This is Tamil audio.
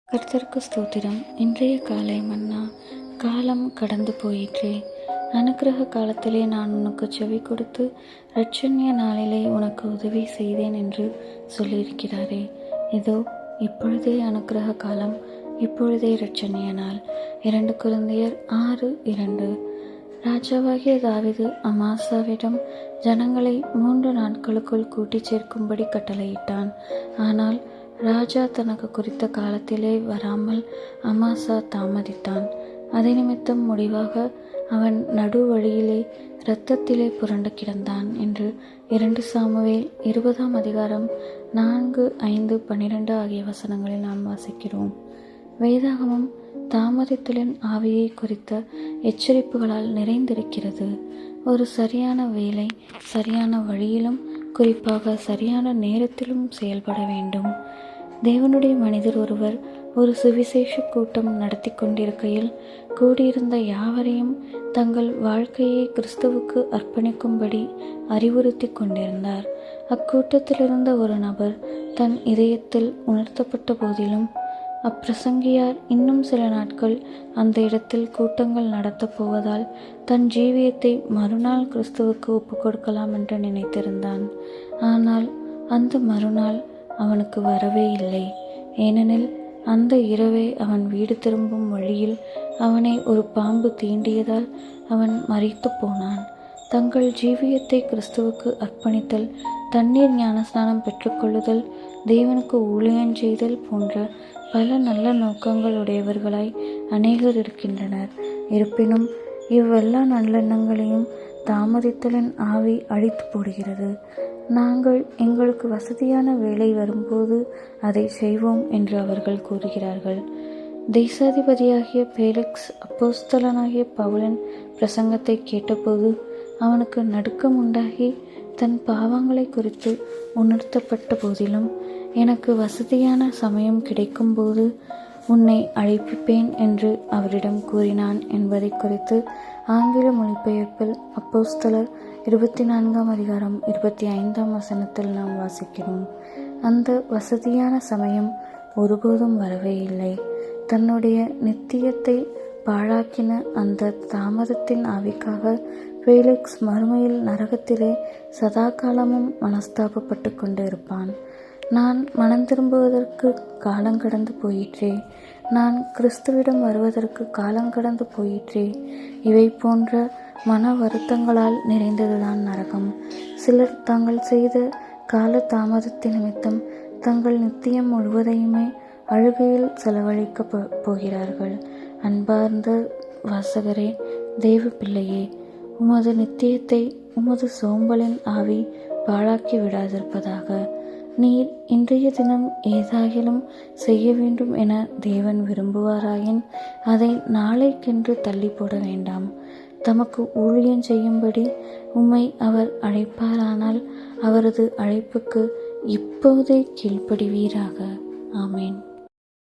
கர்த்தருக்கு ஸ்தோத்திரம். இன்றைய காலை மன்னா. காலம் கடந்து போயிற்றே, அனுக்கிரக காலத்திலே நான் உனக்கு செவி கொடுத்து இரட்சண்ய நாளிலே உனக்கு உதவி செய்தேன் என்று சொல்லியிருக்கிறாரே. இதோ இப்பொழுதே அனுக்கிரக காலம், இப்பொழுதே இரட்சண்ய நாள். 2 கொரிந்தியர் 6:2. ராஜாவாகிய தாவீது அமாசாவிடம் ஜனங்களை 3 நாட்களுக்குள் கூட்டிச் சேர்க்கும்படி கட்டளையிட்டான். ஆனால் ராஜா தனக்கு குறித்த காலத்திலே வராமல் அமாசா தாமதித்தான். அதை நிமித்தம் முடிவாக அவன் நடு வழியிலே இரத்தத்திலே புரண்டு கிடந்தான் என்று 2 சாமுவேல் 20 4, 5, 12 ஆகிய வசனங்களில் நாம் வாசிக்கிறோம். வேதாகமம் தாமதித்தலின் ஆவியை குறித்த எச்சரிப்புகளால் நிறைந்திருக்கிறது. ஒரு சரியான வேலை சரியான வழியிலும் குறிப்பாக சரியான நேரத்திலும் செயல்பட வேண்டும். தேவனுடைய மனிதர் ஒருவர் ஒரு சுவிசேஷ கூட்டம் நடத்தி கொண்டிருக்கையில் கூடியிருந்த யாவரையும் தங்கள் வாழ்க்கையை கிறிஸ்துவுக்கு அர்ப்பணிக்கும்படி அறிவுறுத்தி கொண்டிருந்தார். அக்கூட்டத்திலிருந்த ஒரு நபர் தன் இதயத்தில் உணர்த்தப்பட்ட போதிலும் அப்பிரசங்கியார் இன்னும் சில நாட்கள் அந்த இடத்தில் கூட்டங்கள் நடத்தப் போவதால் தன் ஜீவியத்தை மறுநாள் கிறிஸ்துவுக்கு ஒப்புக் கொடுக்கலாம் என்று நினைத்திருந்தான். ஆனால் அந்த மறுநாள் அவனுக்கு வரவே இல்லை. ஏனெனில் அந்த இரவே அவன் வீடு திரும்பும் வழியில் அவனை ஒரு பாம்பு தீண்டியதால் அவன் மரித்து போனான். தங்கள் ஜீவியத்தை கிறிஸ்துவுக்கு அர்ப்பணித்தல், தண்ணீர் ஞானஸ்நானம் பெற்றுக்கொள்ளுதல், தேவனுக்கு ஊழியம் செய்தல் போன்ற பல நல்ல நோக்கங்கள் உடையவர்களாய் அநேகர் இருக்கின்றனர். இருப்பினும் இவ்வெல்லா நல்லெண்ணங்களையும் தாமதித்தலின் ஆவி அழித்து போடுகிறது. நாங்கள் எங்களுக்கு வசதியான வேலை வரும்போது அதை செய்வோம் என்று அவர்கள் கூறுகிறார்கள். தேசாதிபதியாகிய பேலிக்ஸ் அப்போஸ்தலனாகிய பவுலின் பிரசங்கத்தை கேட்டபோது அவனுக்கு நடுக்கம் உண்டாகி தன் பாவங்களை குறித்து உணர்த்தப்பட்ட போதிலும், எனக்கு வசதியான சமயம் கிடைக்கும்போது உன்னை அழைப்பிப்பேன் என்று அவரிடம் கூறினான் என்பதை குறித்து ஆங்கில மொழிபெயர்ப்பில் அப்போஸ்தலர் 24 25 நாம் வாசிக்கிறோம். அந்த வசதியான சமயம் ஒருபோதும் வரவே இல்லை. தன்னுடைய நித்தியத்தை பாழாக்கின அந்த தாமதத்தின் ஆவிக்காக பேலிக்ஸ் மறுமையில் நரகத்திலே சதா காலமும் மனஸ்தாபப்பட்டு கொண்டு இருப்பான். நான் மனம் திரும்புவதற்கு காலங்கடந்து போயிற்றே, நான் கிறிஸ்துவிடம் வருவதற்கு காலங்கடந்து போயிற்றே. இவை போன்ற மன வருத்தங்களால் நிறைந்ததுதான் நரகம். சிலர் தாங்கள் செய்த கால தாமதத்தின் நிமித்தம் தங்கள் நித்தியம் முழுவதையுமே அழுகையில் செலவழிக்க போகிறார்கள். அன்பார்ந்த வாசகரே, தேவ பிள்ளையே, உமது நித்தியத்தை உமது சோம்பலின் ஆவி பாழாக்கி விடாதிருப்பதாக. நீர் இன்றைய தினம் ஏதாகிலும் செய்ய வேண்டும் என தேவன் விரும்புவாராயின் அதை நாளைக்கென்று தள்ளி போட வேண்டாம். தமக்கு ஊழியம் செய்யும்படி உம்மை அவர் அழைப்பாரானால் அவரது அழைப்புக்கு இப்போதே கீழ்ப்படிவீராக. ஆமேன்.